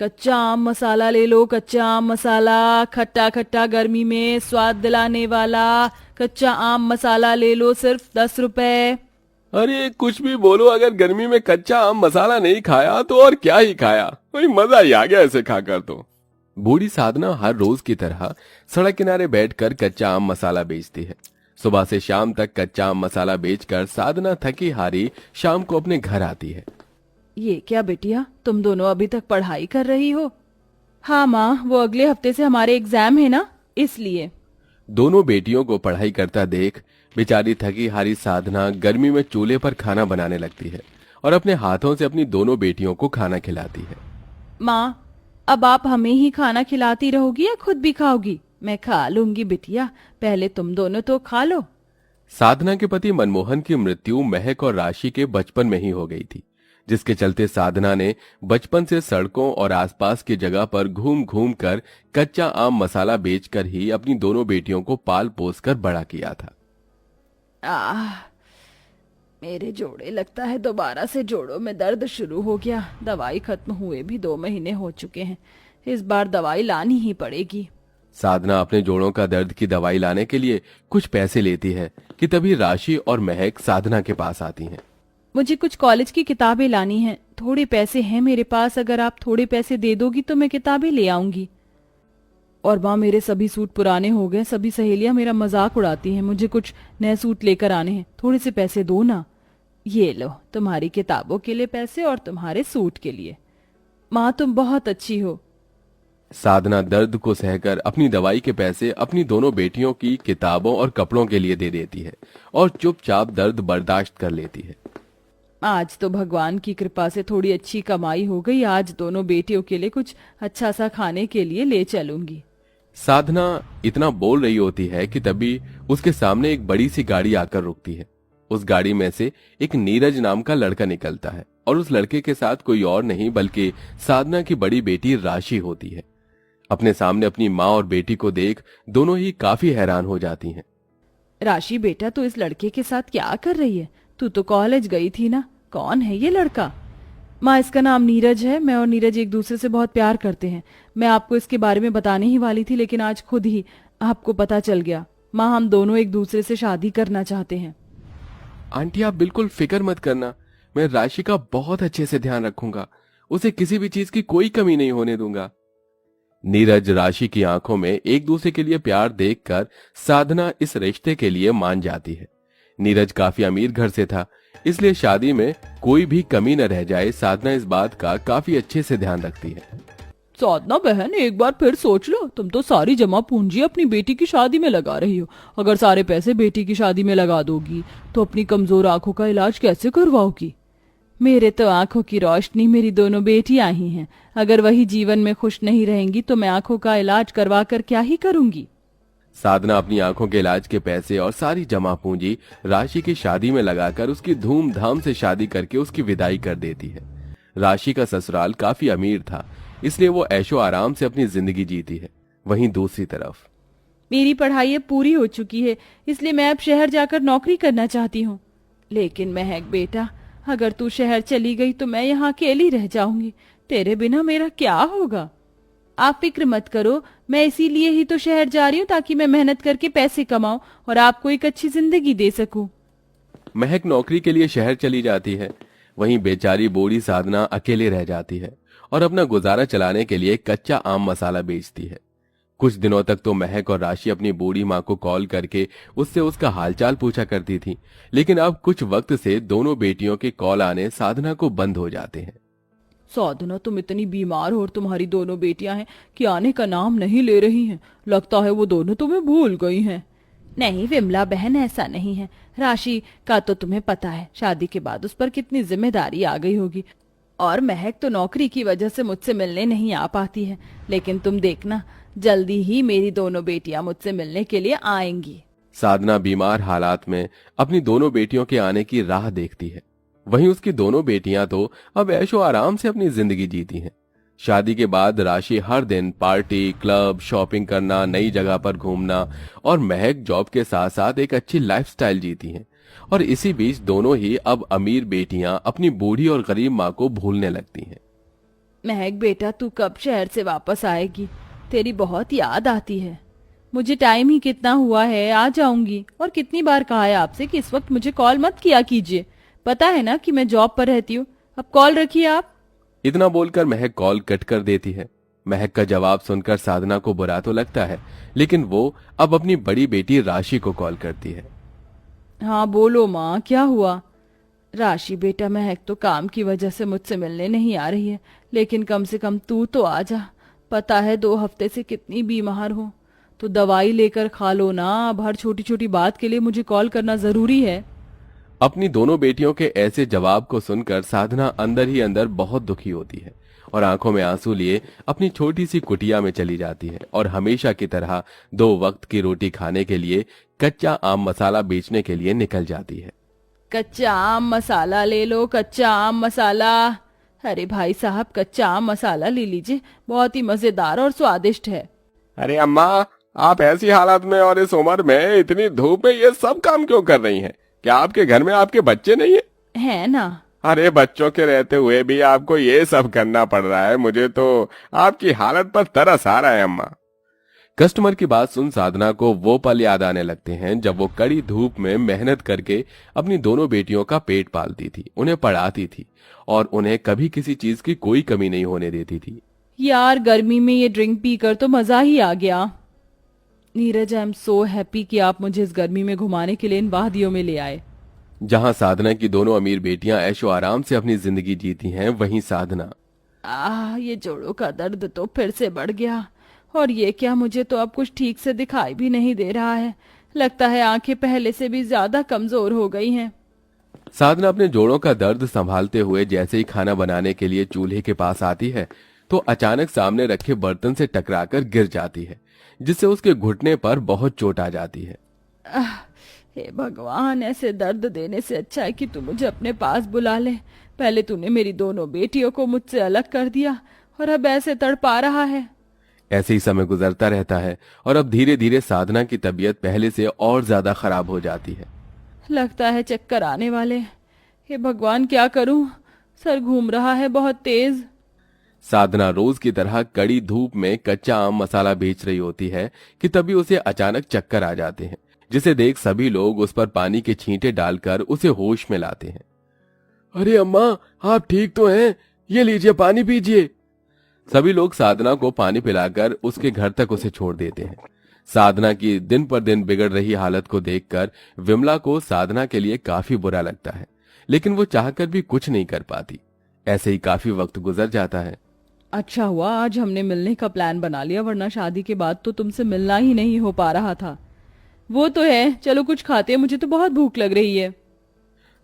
कच्चा आम मसाला ले लो, कच्चा आम मसाला, खट्टा खट्टा गर्मी में स्वाद दिलाने वाला कच्चा आम मसाला ले लो, सिर्फ 10 रुपए। अरे कुछ भी बोलो, अगर गर्मी में कच्चा आम मसाला नहीं खाया तो और क्या ही खाया। वही मजा ही आ गया ऐसे खाकर तो। बूढ़ी साधना हर रोज की तरह सड़क किनारे बैठकर कच्चा आम मसाला बेचती है। सुबह से शाम तक कच्चा आम मसाला बेचकर साधना थकी हारी शाम को अपने घर आती है। ये क्या बिटिया, तुम दोनों अभी तक पढ़ाई कर रही हो? हाँ माँ, वो अगले हफ्ते से हमारे एग्जाम है ना, इसलिए। दोनों बेटियों को पढ़ाई करता देख बेचारी थकी हारी साधना गर्मी में चूल्हे पर खाना बनाने लगती है और अपने हाथों से अपनी दोनों बेटियों को खाना खिलाती है। माँ, अब आप हमें ही खाना खिलाती रहोगी या खुद भी खाओगी? मैं खा लूंगी बिटिया, पहले तुम दोनों तो खा लो। साधना के पति मनमोहन की मृत्यु महक और राशि के बचपन में ही हो गई थी, जिसके चलते साधना ने बचपन से सड़कों और आसपास की जगह पर घूम घूम कर कच्चा आम मसाला बेचकर ही अपनी दोनों बेटियों को पाल पोस कर बड़ा किया था। मेरे जोड़े, लगता है दोबारा से जोड़ों में दर्द शुरू हो गया। दवाई खत्म हुए भी 2 महीने हो चुके हैं, इस बार दवाई लानी ही पड़ेगी। साधना अपने जोड़ों का दर्द की दवाई लाने के लिए कुछ पैसे लेती है कि तभी राशि और महक साधना के पास आती हैं। मुझे कुछ कॉलेज की किताबें लानी हैं, थोड़े पैसे हैं मेरे पास, अगर आप थोड़े पैसे दे दोगी तो मैं किताबें ले आऊंगी। और माँ, मेरे सभी सूट पुराने हो गए, सभी सहेलियां मेरा मजाक उड़ाती हैं, मुझे कुछ नए सूट लेकर आने हैं, थोड़े से पैसे दो ना। ये लो, तुम्हारी किताबों के लिए पैसे और तुम्हारे सूट के लिए। माँ, तुम बहुत अच्छी हो। साधना दर्द को सहकर अपनी दवाई के पैसे अपनी दोनों बेटियों की किताबों और कपड़ों के लिए दे देती है और चुपचाप दर्द बर्दाश्त कर लेती है। आज तो भगवान की कृपा से थोड़ी अच्छी कमाई हो गई, आज दोनों बेटियों के लिए कुछ अच्छा सा खाने के लिए ले चलूंगी। साधना इतना बोल रही होती है कि तभी उसके सामने एक बड़ी सी गाड़ी आकर रुकती है। उस गाड़ी में से एक नीरज नाम का लड़का निकलता है और उस लड़के के साथ कोई और नहीं बल्कि साधना की बड़ी बेटी राशि होती है। अपने सामने अपनी माँ और बेटी को देख दोनों ही काफी हैरान हो जाती हैं। राशि बेटा, तू इस लड़के के साथ क्या कर रही है? तू तो कॉलेज गई थी ना, कौन है ये लड़का? माँ, इसका नाम नीरज है, मैं और नीरज एक दूसरे से बहुत प्यार करते हैं। मैं आपको इसके बारे में बताने ही वाली थी, लेकिन आज खुद ही आपको पता चल गया। माँ, हम दोनों एक दूसरे से शादी करना चाहते हैं। आंटी, आप बिल्कुल फिक्र मत करना, मैं राशि का बहुत अच्छे से ध्यान रखूंगा, उसे किसी भी चीज की कोई कमी नहीं होने दूंगा। नीरज राशि की आंखों में एक दूसरे के लिए प्यार देखकर साधना इस रिश्ते के लिए मान जाती है। नीरज काफी अमीर घर से था, इसलिए शादी में कोई भी कमी न रह जाए, साधना इस बात का काफी अच्छे से ध्यान रखती है। साधना बहन, एक बार फिर सोच लो, तुम तो सारी जमा पूंजी अपनी बेटी की शादी में लगा रही हो। अगर सारे पैसे बेटी की शादी में लगा दोगी तो अपनी कमजोर आंखों का इलाज कैसे करवाओगी? मेरे तो आंखों की रोशनी मेरी दोनों बेटियां ही हैं। अगर वही जीवन में खुश नहीं रहेंगी तो मैं आंखों का इलाज करवा कर क्या ही करूंगी। साधना अपनी आंखों के इलाज के पैसे और सारी जमा पूंजी राशि की शादी में लगाकर उसकी धूमधाम से शादी करके उसकी विदाई कर देती है। राशि का ससुराल काफी अमीर था, इसलिए वो ऐशो आराम से अपनी जिंदगी जीती है। वहीं दूसरी तरफ मेरी पढ़ाई अब पूरी हो चुकी है, इसलिए मैं अब शहर जाकर नौकरी करना चाहती हूँ। लेकिन महक बेटा, अगर तू शहर चली गई तो मैं यहाँ अकेली रह जाऊंगी। तेरे बिना मेरा क्या होगा? आप फिक्र मत करो, मैं इसीलिए ही तो शहर जा रही हूँ ताकि मैं मेहनत करके पैसे कमाऊं और आपको एक अच्छी जिंदगी दे सकूं। महक नौकरी के लिए शहर चली जाती है। वहीं बेचारी बूढ़ी साधना अकेले रह जाती है और अपना गुजारा चलाने के लिए कच्चा आम मसाला बेचती है। कुछ दिनों तक तो महक और राशि अपनी बूढ़ी माँ को कॉल करके उससे उसका हालचाल पूछा करती थी, लेकिन अब कुछ वक्त से दोनों बेटियों के कॉल आने साधना को बंद हो जाते हैं। साधना, तुम इतनी बीमार हो और तुम्हारी दोनों बेटियां हैं कि आने का नाम नहीं ले रही हैं। लगता है वो दोनों तुम्हें भूल गई हैं। नहीं विमला बहन, ऐसा नहीं है। राशि का तो तुम्हें पता है, शादी के बाद उस पर कितनी जिम्मेदारी आ गई होगी, और महक तो नौकरी की वजह से मुझसे मिलने नहीं आ पाती है। लेकिन तुम देखना, जल्दी ही मेरी दोनों बेटियां मुझसे मिलने के लिए आएंगी। साधना बीमार हालात में अपनी दोनों बेटियों के आने की राह देखती है। वहीं उसकी दोनों बेटियां तो अब ऐशो आराम से अपनी जिंदगी जीती हैं। शादी के बाद राशि हर दिन पार्टी, क्लब, शॉपिंग करना, नई जगह पर घूमना और महक जॉब के साथ साथ एक अच्छी लाइफस्टाइल जीती हैं। और इसी बीच दोनों ही अब अमीर बेटियां अपनी बूढ़ी और गरीब माँ को भूलने लगती हैं। महक बेटा, तू कब शहर से वापस आएगी? तेरी बहुत याद आती है। मुझे टाइम ही कितना हुआ है, आ जाऊंगी। और कितनी बार कहा है आपसे कि इस वक्त मुझे कॉल मत किया कीजिए, पता है ना कि मैं जॉब पर रहती हूँ। अब कॉल रखिए आप। इतना बोलकर महक कॉल कट कर देती है। महक का जवाब सुनकर साधना को बुरा तो लगता है, लेकिन वो अब अपनी बड़ी बेटी राशि को कॉल करती है। हाँ बोलो माँ, क्या हुआ? राशि बेटा, महक तो काम की वजह से मुझसे मिलने नहीं आ रही है, लेकिन कम से कम तू तो आ जा। पता है 2 हफ्ते से कितनी बीमार हो, तो दवाई लेकर खा लो ना। अब हर छोटी छोटी बात के लिए मुझे कॉल करना जरूरी है। अपनी दोनों बेटियों के ऐसे जवाब को सुनकर साधना अंदर ही अंदर बहुत दुखी होती है और आंखों में आंसू लिए अपनी छोटी सी कुटिया में चली जाती है और हमेशा की तरह 2 वक्त की रोटी खाने के लिए कच्चा आम मसाला बेचने के लिए निकल जाती है। कच्चा आम मसाला ले लो, कच्चा आम मसाला। अरे भाई साहब, कच्चा आम मसाला ले लीजिए, बहुत ही मजेदार और स्वादिष्ट है। अरे अम्मा, आप ऐसी हालत में और इस उम्र में इतनी धूप में ये सब काम क्यों कर रही हैं? क्या आपके घर में आपके बच्चे नहीं है ना? अरे बच्चों के रहते हुए भी आपको ये सब करना पड़ रहा है। मुझे तो आपकी हालत पर तरस आ रहा है अम्मा। कस्टमर की बात सुन साधना को वो पल याद आने लगते हैं जब वो कड़ी धूप में मेहनत करके अपनी दोनों बेटियों का पेट पालती थी, उन्हें पढ़ाती थी और उन्हें कभी किसी चीज की कोई कमी नहीं होने देती थी। यार, गर्मी में ये ड्रिंक पीकर तो मजा ही आ गया। Neeraj, I am so happy कि आप मुझे इस गर्मी में घुमाने के लिए इन वादियों में ले आए। जहां साधना की दोनों अमीर बेटियां ऐशो आराम से अपनी जिंदगी जीती हैं, वहीं साधना। ये जोड़ों का दर्द तो फिर से बढ़ गया। और ये क्या, मुझे तो अब कुछ ठीक से दिखाई भी नहीं दे रहा है। लगता है आंखें पहले से भी ज्यादा कमजोर हो गई हैं। साधना अपने जोड़ों का दर्द संभालते हुए जैसे ही खाना बनाने के लिए चूल्हे के पास आती है तो अचानक सामने रखे बर्तन से टकराकर गिर जाती है, जिससे उसके घुटने पर बहुत चोट आ जाती है। हे भगवान, ऐसे दर्द देने से अच्छा है कि तू मुझे अपने पास बुला ले। पहले तूने मेरी दोनों बेटियों को मुझसे अलग कर दिया और अब ऐसे तड़पा रहा है। ऐसे ही समय गुजरता रहता है और अब धीरे धीरे साधना की तबीयत पहले से और ज्यादा खराब हो जाती है। लगता है चक्कर आने वाले। हे भगवान, क्या करूं? सर घूम रहा है बहुत तेज। साधना रोज की तरह कड़ी धूप में कच्चा आम मसाला बेच रही होती है कि तभी उसे अचानक चक्कर आ जाते हैं, जिसे देख सभी लोग उस पर पानी के छींटे डालकर उसे होश में लाते हैं। अरे अम्मा, आप ठीक तो हैं? ये लीजिए, पानी पीजिए। सभी लोग साधना को पानी पिलाकर उसके घर तक उसे छोड़ देते हैं। साधना की दिन पर दिन बिगड़ रही हालत को देखकर विमला को साधना के लिए काफी बुरा लगता है, लेकिन वो चाहकर भी कुछ नहीं कर पाती। ऐसे ही काफी वक्त गुजर जाता है। अच्छा हुआ आज हमने मिलने का प्लान बना लिया, वरना शादी के बाद तो तुमसे मिलना ही नहीं हो पा रहा था। वो तो है, चलो कुछ खाते हैं, मुझे तो बहुत भूख लग रही है।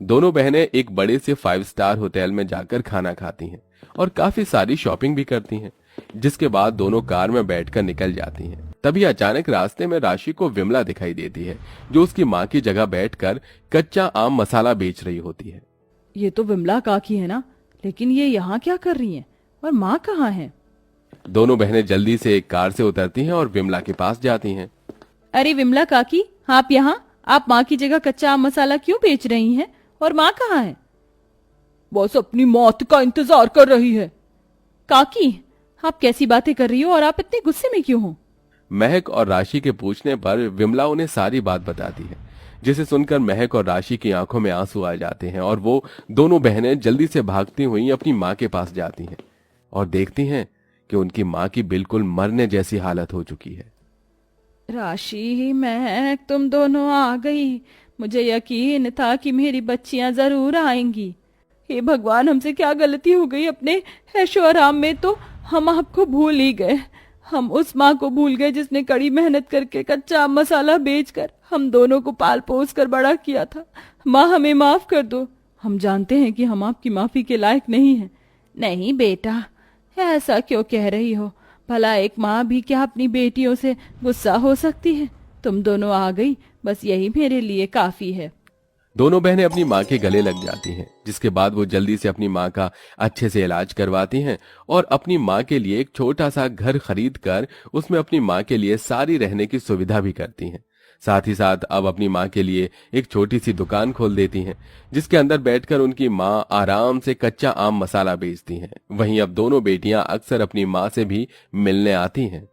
दोनों बहनें एक बड़े से 5 स्टार होटल में जाकर खाना खाती हैं और काफी सारी शॉपिंग भी करती हैं, जिसके बाद दोनों कार में बैठकर निकल जाती हैं। तभी अचानक रास्ते में राशि को विमला दिखाई देती है, जो उसकी माँ की जगह बैठकर कच्चा आम मसाला बेच रही होती है। ये तो विमला काकी है ना, लेकिन ये यहाँ क्या कर रही हैं? और माँ कहाँ है? दोनों बहनें जल्दी से एक कार से उतरती हैं और विमला के पास जाती हैं। अरे विमला काकी, आप यहाँ? आप माँ की जगह कच्चा आम मसाला क्यों बेच रही हैं? और माँ कहाँ है? बस अपनी मौत का इंतजार कर रही है। काकी, आप कैसी बातें कर रही हो और आप इतने गुस्से में क्यों हो? महक और राशि के पूछने पर विमला उन्हें सारी बात बताती है, जिसे सुनकर महक और राशि की आंखों में आंसू आ जाते हैं और वो दोनों बहनें जल्दी से भागती हुई अपनी माँ के पास जाती हैं और देखती हैं कि उनकी माँ की बिल्कुल मरने जैसी हालत हो चुकी है। राशि, महक, तुम दोनों आ गई। मुझे यकीन था कि मेरी बच्चियां जरूर आएंगी। हे भगवान, हमसे क्या गलती हो गई? अपने ऐशो आराम में तो हम आपको भूल ही गए। हम उस माँ को भूल गए जिसने कड़ी मेहनत करके कच्चा आम मसाला बेचकर हम दोनों को पाल पोस कर बड़ा किया था। माँ, हमें माफ कर दो। हम जानते हैं कि हम आपकी माफी के लायक नहीं हैं। नहीं बेटा, ऐसा क्यों कह रही हो? भला एक माँ भी क्या अपनी बेटियों से गुस्सा हो सकती है? तुम दोनों आ गई, बस यही मेरे लिए काफी है। दोनों बहनें अपनी माँ के गले लग जाती हैं, जिसके बाद वो जल्दी से अपनी माँ का अच्छे से इलाज करवाती हैं और अपनी माँ के लिए एक छोटा सा घर खरीद कर उसमें अपनी माँ के लिए सारी रहने की सुविधा भी करती हैं। साथ ही साथ अब अपनी माँ के लिए एक छोटी सी दुकान खोल देती हैं, जिसके अंदर बैठकर उनकी माँ आराम से कच्चा आम मसाला बेचती हैं। वहीं अब दोनों बेटियां अक्सर अपनी माँ से भी मिलने आती हैं।